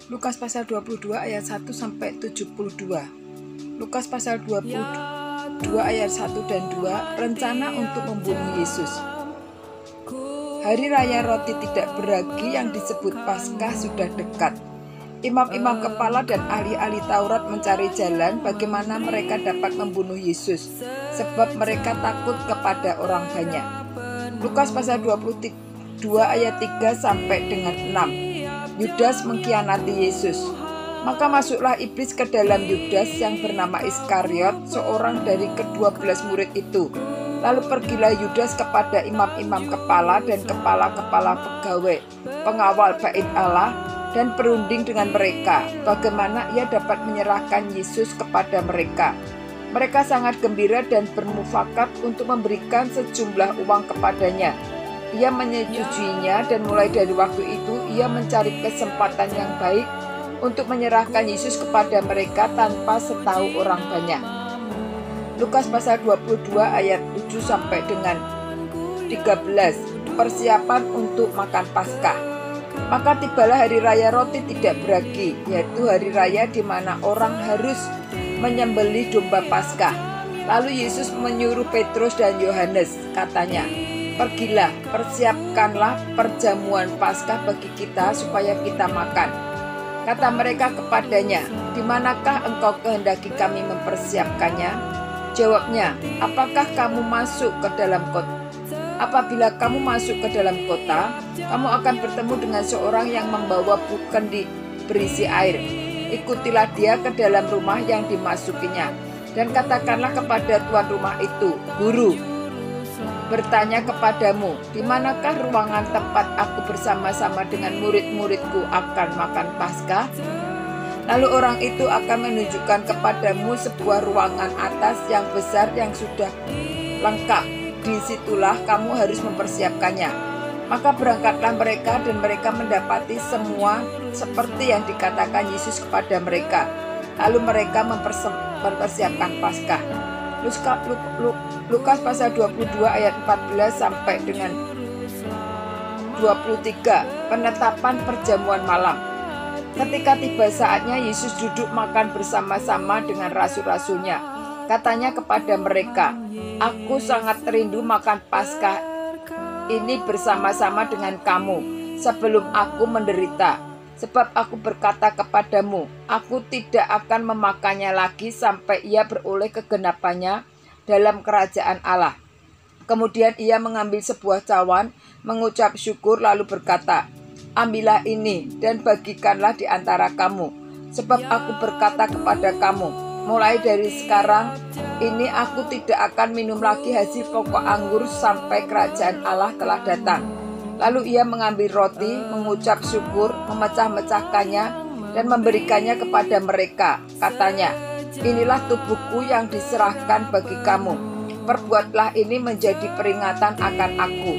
Lukas pasal 22 ayat 1 sampai 72. Lukas pasal 22 ayat 1 dan 2, rencana untuk membunuh Yesus. Hari raya roti tidak beragi yang disebut Paskah sudah dekat. Imam-imam kepala dan ahli-ahli Taurat mencari jalan bagaimana mereka dapat membunuh Yesus, sebab mereka takut kepada orang banyak. Lukas pasal 22 ayat 3 sampai dengan 6. Yudas mengkhianati Yesus. Maka masuklah iblis ke dalam Yudas yang bernama Iskariot, seorang dari ke-12 murid itu. Lalu pergilah Yudas kepada imam-imam kepala dan kepala-kepala pegawai, pengawal bait Allah, dan berunding dengan mereka, bagaimana ia dapat menyerahkan Yesus kepada mereka. Mereka sangat gembira dan bermufakat untuk memberikan sejumlah uang kepadanya. Ia menyetujuinya dan mulai dari waktu itu ia mencari kesempatan yang baik untuk menyerahkan Yesus kepada mereka tanpa setahu orang banyak. Lukas pasal 22 ayat 7 sampai dengan 13. Persiapan untuk makan Paskah. Maka tibalah hari raya roti tidak beragi, yaitu hari raya di mana orang harus menyembelih domba Paskah. Lalu Yesus menyuruh Petrus dan Yohanes, katanya, "Pergilah, persiapkanlah perjamuan Paskah bagi kita supaya kita makan." Kata mereka kepadanya, "Di manakah engkau kehendaki kami mempersiapkannya?" Jawabnya, "Apakah kamu masuk ke dalam kota? Apabila kamu masuk ke dalam kota, kamu akan bertemu dengan seorang yang membawa kendi berisi air. Ikutilah dia ke dalam rumah yang dimasukinya, dan katakanlah kepada tuan rumah itu, 'Guru bertanya kepadamu, di manakah ruangan tempat aku bersama-sama dengan murid-muridku akan makan Paskah?' Lalu orang itu akan menunjukkan kepadamu sebuah ruangan atas yang besar yang sudah lengkap. Disitulah kamu harus mempersiapkannya." Maka berangkatlah mereka dan mereka mendapati semua seperti yang dikatakan Yesus kepada mereka. Lalu mereka mempersiapkan Paskah. Lukas pasal 22 ayat 14 sampai dengan 23. Penetapan perjamuan malam. Ketika tiba saatnya, Yesus duduk makan bersama-sama dengan rasul-rasulnya. Katanya kepada mereka, "Aku sangat rindu makan Paskah ini bersama-sama dengan kamu sebelum aku menderita. Sebab aku berkata kepadamu, aku tidak akan memakannya lagi sampai ia beroleh kegenapannya dalam kerajaan Allah." Kemudian ia mengambil sebuah cawan, mengucap syukur lalu berkata, "Ambillah ini dan bagikanlah di antara kamu. Sebab aku berkata kepada kamu, mulai dari sekarang ini aku tidak akan minum lagi hasil pokok anggur sampai kerajaan Allah telah datang." Lalu ia mengambil roti, mengucap syukur, memecah-mecahkannya, dan memberikannya kepada mereka. Katanya, "Inilah tubuhku yang diserahkan bagi kamu. Perbuatlah ini menjadi peringatan akan aku."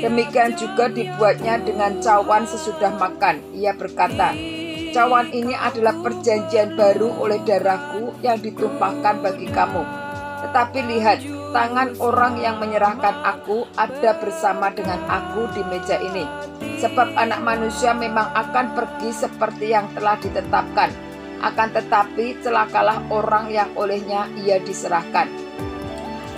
Demikian juga dibuatnya dengan cawan sesudah makan. Ia berkata, "Cawan ini adalah perjanjian baru oleh darahku yang ditumpahkan bagi kamu. Tetapi lihat, tangan orang yang menyerahkan aku ada bersama dengan aku di meja ini. Sebab anak manusia memang akan pergi seperti yang telah ditetapkan. Akan tetapi celakalah orang yang olehnya ia diserahkan."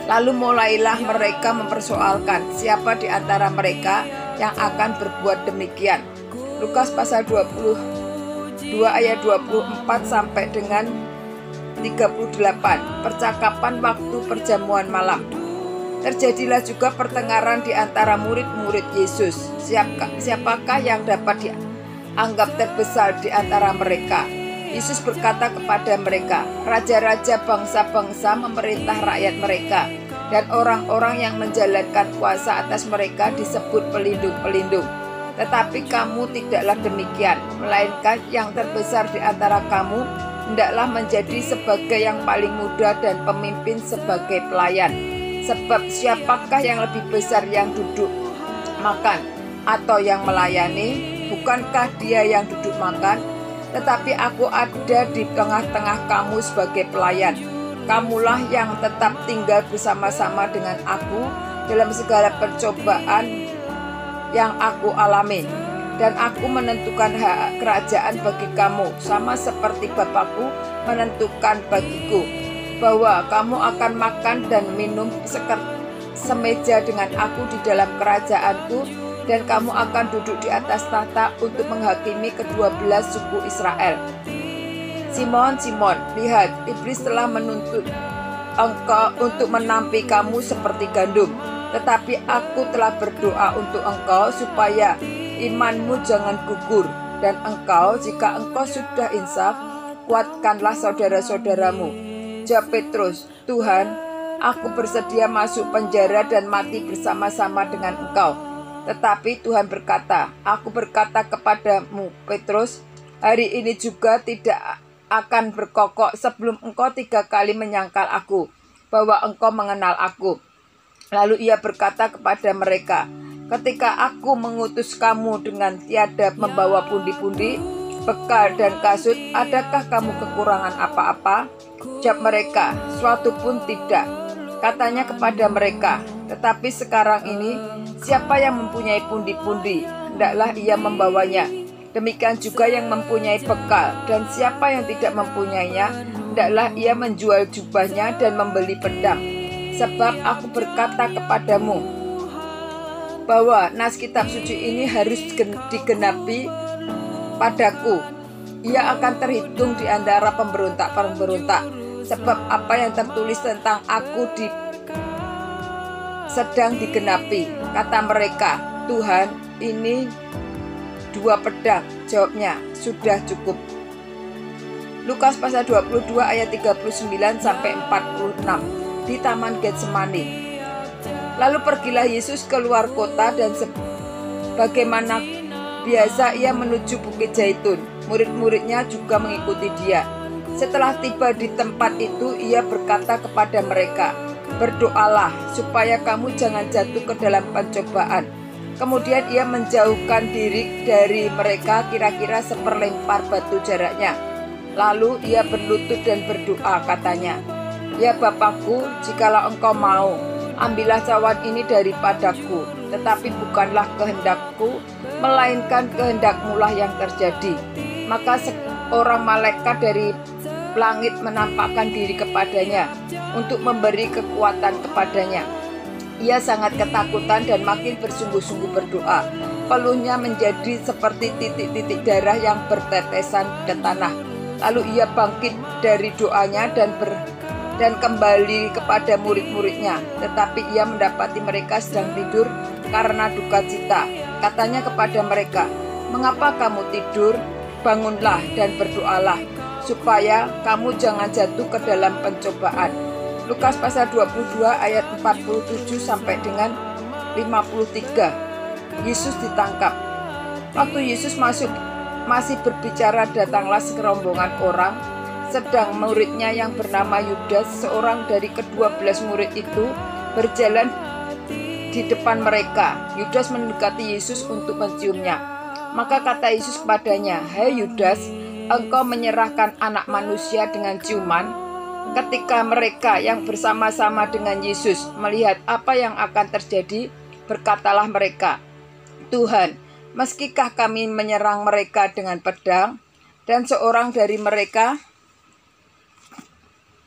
Lalu mulailah mereka mempersoalkan siapa di antara mereka yang akan berbuat demikian. Lukas pasal 22 ayat 24 sampai dengan 38. Percakapan waktu perjamuan malam. Terjadilah juga pertengkaran di antara murid-murid Yesus. Siapakah yang dapat dianggap terbesar di antara mereka? Yesus berkata kepada mereka, "Raja-raja bangsa-bangsa memerintah rakyat mereka, dan orang-orang yang menjalankan kuasa atas mereka disebut pelindung-pelindung. Tetapi kamu tidaklah demikian, melainkan yang terbesar di antara kamu hendaklah menjadi sebagai yang paling muda dan pemimpin sebagai pelayan. Sebab siapakah yang lebih besar yang duduk makan atau yang melayani? Bukankah dia yang duduk makan? Tetapi aku ada di tengah-tengah kamu sebagai pelayan. Kamulah yang tetap tinggal bersama-sama dengan aku dalam segala percobaan yang aku alami. dan aku menentukan hak kerajaan bagi kamu, sama seperti Bapakku menentukan bagiku, bahwa kamu akan makan dan minum semeja dengan aku di dalam kerajaanku, dan kamu akan duduk di atas tahta untuk menghakimi ke-12 suku Israel. Simon, Simon, lihat, iblis telah menuntut engkau untuk menampi kamu seperti gandum. Tetapi aku telah berdoa untuk engkau supaya imanmu jangan gugur. Dan engkau, jika engkau sudah insaf, kuatkanlah saudara-saudaramu. Jawab Petrus, Tuhan, aku bersedia masuk penjara dan mati bersama-sama dengan engkau. Tetapi Tuhan berkata, aku berkata kepadamu, Petrus, hari ini juga tidak akan berkokok sebelum engkau 3 kali menyangkal aku, bahwa engkau mengenal aku. Lalu ia berkata kepada mereka, ketika aku mengutus kamu dengan tiada membawa pundi-pundi, bekal dan kasut, adakah kamu kekurangan apa-apa? Jawab mereka, suatu pun tidak. Katanya kepada mereka, tetapi sekarang ini, siapa yang mempunyai pundi-pundi, hendaklah ia membawanya. Demikian juga yang mempunyai bekal, dan siapa yang tidak mempunyainya, hendaklah ia menjual jubahnya dan membeli pedang. Sebab aku berkata kepadamu, bahwa nas kitab suci ini harus digenapi padaku. Ia akan terhitung di antara pemberontak-pemberontak. Sebab apa yang tertulis tentang aku sedang digenapi. Kata mereka, Tuhan, ini 2 pedang. Jawabnya, sudah cukup. Lukas pasal 22 ayat 39 sampai 46 di Taman Getsemani. Lalu pergilah Yesus keluar kota dan sebagaimana biasa ia menuju Bukit Zaitun. Murid-muridnya juga mengikuti dia. Setelah tiba di tempat itu, ia berkata kepada mereka, berdoalah supaya kamu jangan jatuh ke dalam pencobaan. Kemudian ia menjauhkan diri dari mereka kira-kira seperlempar batu jaraknya. Lalu ia berlutut dan berdoa, katanya, ya Bapakku, jikalau engkau mau, ambillah cawan ini daripadaku, tetapi bukanlah kehendakku, melainkan kehendakmu-lah yang terjadi. Maka seorang malaikat dari langit menampakkan diri kepadanya untuk memberi kekuatan kepadanya. Ia sangat ketakutan dan makin bersungguh-sungguh berdoa. Peluhnya menjadi seperti titik-titik darah yang bertetesan ke tanah. Lalu ia bangkit dari doanya dan kembali kepada murid-muridnya. Tetapi ia mendapati mereka sedang tidur karena duka cita. Katanya kepada mereka, mengapa kamu tidur? Bangunlah dan berdoalah, supaya kamu jangan jatuh ke dalam pencobaan. Lukas pasal 22 ayat 47 sampai dengan 53. Yesus ditangkap. Waktu Yesus masih berbicara, datanglah serombongan orang, sedang muridnya yang bernama Yudas, seorang dari ke-12 murid itu, berjalan di depan mereka. Yudas mendekati Yesus untuk menciumnya. Maka kata Yesus kepadanya, hai Yudas, engkau menyerahkan anak manusia dengan ciuman? Ketika mereka yang bersama-sama dengan Yesus melihat apa yang akan terjadi, berkatalah mereka, Tuhan, meskikah kami menyerang mereka dengan pedang? Dan seorang dari mereka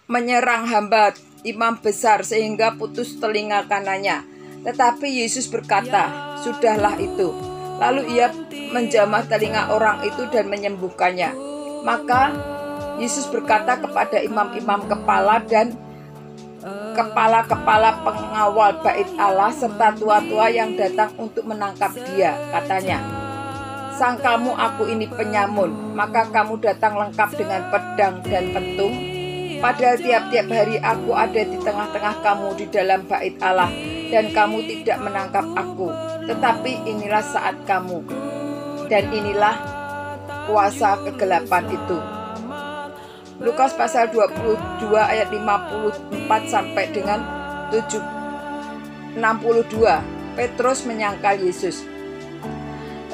menyerang hamba imam besar sehingga putus telinga kanannya. Tetapi Yesus berkata, sudahlah itu. Lalu ia menjamah telinga orang itu dan menyembuhkannya. Maka Yesus berkata kepada imam-imam kepala dan kepala-kepala pengawal bait Allah serta tua-tua yang datang untuk menangkap dia, katanya, sangkamu aku ini penyamun, maka kamu datang lengkap dengan pedang dan pentung? Padahal tiap-tiap hari aku ada di tengah-tengah kamu di dalam bait Allah, dan kamu tidak menangkap aku. Tetapi inilah saat kamu, dan inilah kuasa kegelapan itu. Lukas pasal 22 ayat 54 sampai dengan 62. Petrus menyangkal Yesus.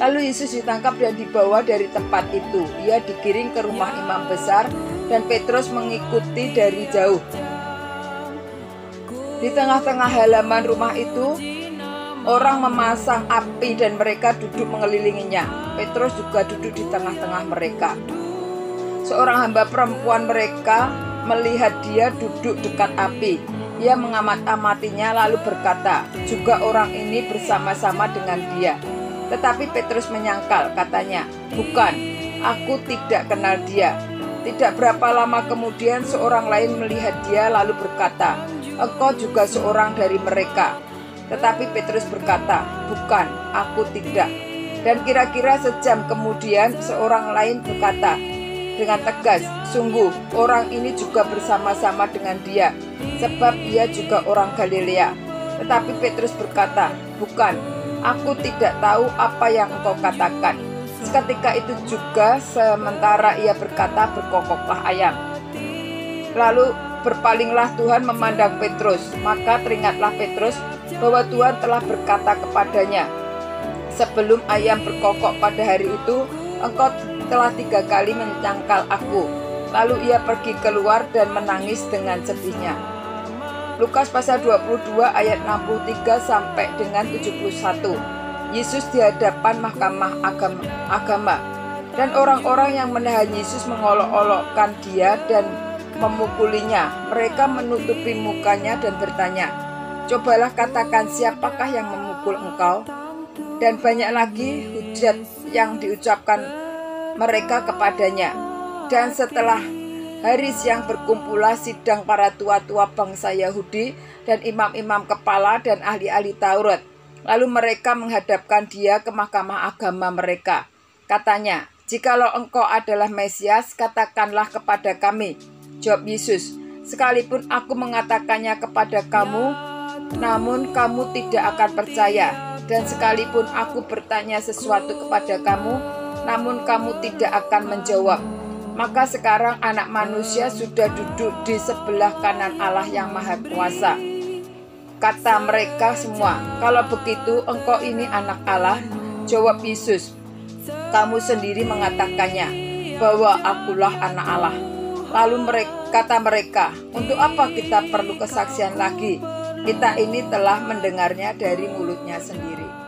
Lalu Yesus ditangkap dan dibawa dari tempat itu. Ia digiring ke rumah imam besar dan Petrus mengikuti dari jauh. Di tengah-tengah halaman rumah itu Orang memasang api dan mereka duduk mengelilinginya. Petrus juga duduk di tengah-tengah mereka. Seorang hamba perempuan mereka melihat dia duduk dekat api. Ia mengamat-amatinya lalu berkata, juga orang ini bersama-sama dengan dia. Tetapi Petrus menyangkal, katanya, bukan, aku tidak kenal dia. Tidak berapa lama kemudian seorang lain melihat dia lalu berkata, engkau juga seorang dari mereka. Tetapi Petrus berkata, bukan, aku tidak. Dan kira-kira sejam kemudian seorang lain berkata dengan tegas, sungguh orang ini juga bersama-sama dengan dia, sebab ia juga orang Galilea. Tetapi Petrus berkata, bukan, aku tidak tahu apa yang engkau katakan. Seketika itu juga sementara ia berkata, berkokoklah ayam. Lalu berpalinglah Tuhan memandang Petrus. Maka teringatlah Petrus bahwa Tuhan telah berkata kepadanya, sebelum ayam berkokok pada hari itu, engkau telah 3 kali menyangkal aku. Lalu ia pergi keluar dan menangis dengan sedihnya. Lukas pasal 22 ayat 63 sampai dengan 71. Yesus di hadapan mahkamah agama. Dan orang-orang yang menahan Yesus mengolok-olokkan dia dan memukulinya. Mereka menutupi mukanya dan bertanya, cobalah katakan siapakah yang memukul engkau? Dan banyak lagi hujat yang diucapkan mereka kepadanya. Dan setelah hari siang berkumpullah sidang para tua-tua bangsa Yahudi dan imam-imam kepala dan ahli-ahli Taurat. Lalu mereka menghadapkan dia ke mahkamah agama mereka. Katanya, jikalau engkau adalah Mesias, katakanlah kepada kami. Jawab Yesus, sekalipun aku mengatakannya kepada kamu, namun kamu tidak akan percaya. Dan sekalipun aku bertanya sesuatu kepada kamu, namun kamu tidak akan menjawab. Maka sekarang anak manusia sudah duduk di sebelah kanan Allah yang Maha Kuasa. Kata mereka semua, kalau begitu engkau ini anak Allah. Jawab Yesus, kamu sendiri mengatakannya, bahwa akulah anak Allah. Lalu kata mereka, untuk apa kita perlu kesaksian lagi? Kita ini telah mendengarnya dari mulutnya sendiri.